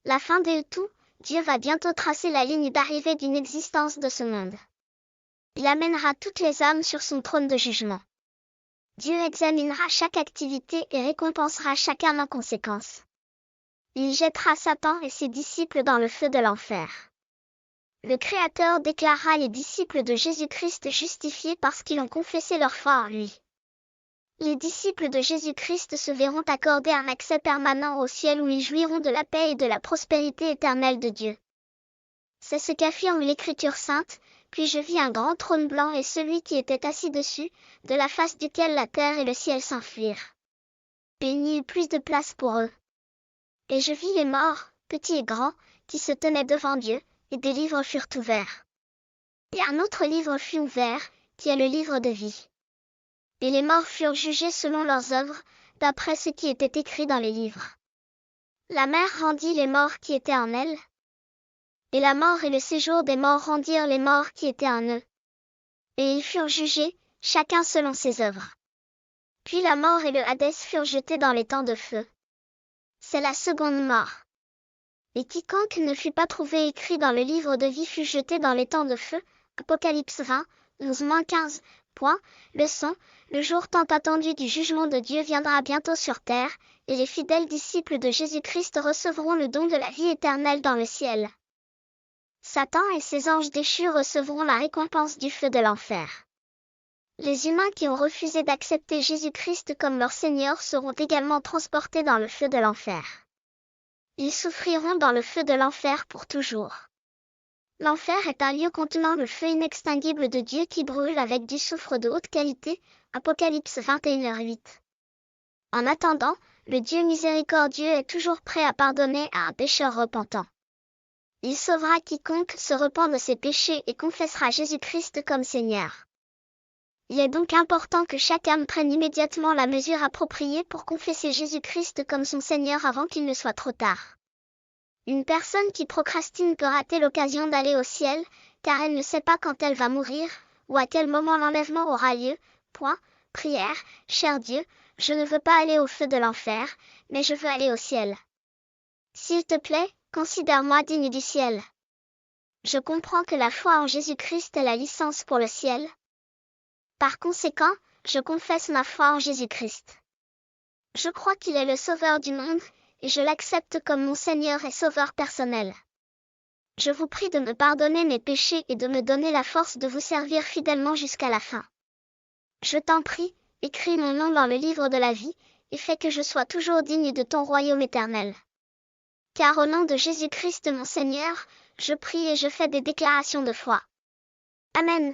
La fin de tout, Dieu va bientôt tracer la ligne d'arrivée d'une existence de ce monde. Il amènera toutes les âmes sur son trône de jugement. Dieu examinera chaque activité et récompensera chacun en conséquence. Il jettera Satan et ses disciples dans le feu de l'enfer. Le Créateur déclarera les disciples de Jésus-Christ justifiés parce qu'ils ont confessé leur foi en lui. Les disciples de Jésus-Christ se verront accorder un accès permanent au ciel où ils jouiront de la paix et de la prospérité éternelle de Dieu. C'est ce qu'affirme l'Écriture sainte. Puis je vis un grand trône blanc et celui qui était assis dessus, de la face duquel la terre et le ciel s'enfuirent. Et il n'y eut plus de place pour eux. Et je vis les morts, petits et grands, qui se tenaient devant Dieu, et des livres furent ouverts. Et un autre livre fut ouvert, qui est le livre de vie. Et les morts furent jugés selon leurs œuvres, d'après ce qui était écrit dans les livres. La mer rendit les morts qui étaient en elle. Et la mort et le séjour des morts rendirent les morts qui étaient en eux. Et ils furent jugés, chacun selon ses œuvres. Puis la mort et le Hadès furent jetés dans les temps de feu. C'est la seconde mort. Et quiconque ne fut pas trouvé écrit dans le livre de vie fut jeté dans les temps de feu. Apocalypse 20, 11-15. Leçon, le jour tant attendu du jugement de Dieu viendra bientôt sur terre, et les fidèles disciples de Jésus-Christ recevront le don de la vie éternelle dans le ciel. Satan et ses anges déchus recevront la récompense du feu de l'enfer. Les humains qui ont refusé d'accepter Jésus-Christ comme leur Seigneur seront également transportés dans le feu de l'enfer. Ils souffriront dans le feu de l'enfer pour toujours. L'enfer est un lieu contenant le feu inextinguible de Dieu qui brûle avec du soufre de haute qualité, Apocalypse 21h8. En attendant, le Dieu miséricordieux est toujours prêt à pardonner à un pécheur repentant. Il sauvera quiconque se repent de ses péchés et confessera Jésus-Christ comme Seigneur. Il est donc important que chaque âme prenne immédiatement la mesure appropriée pour confesser Jésus-Christ comme son Seigneur avant qu'il ne soit trop tard. Une personne qui procrastine peut rater l'occasion d'aller au ciel, car elle ne sait pas quand elle va mourir, ou à quel moment l'enlèvement aura lieu. Prière, cher Dieu, je ne veux pas aller au feu de l'enfer, mais je veux aller au ciel. S'il te plaît, considère-moi digne du ciel. Je comprends que la foi en Jésus-Christ est la licence pour le ciel. Par conséquent, je confesse ma foi en Jésus-Christ. Je crois qu'il est le sauveur du monde, et je l'accepte comme mon Seigneur et sauveur personnel. Je vous prie de me pardonner mes péchés et de me donner la force de vous servir fidèlement jusqu'à la fin. Je t'en prie, écris mon nom dans le livre de la vie, et fais que je sois toujours digne de ton royaume éternel. Car au nom de Jésus-Christ mon Seigneur, je prie et je fais des déclarations de foi. Amen.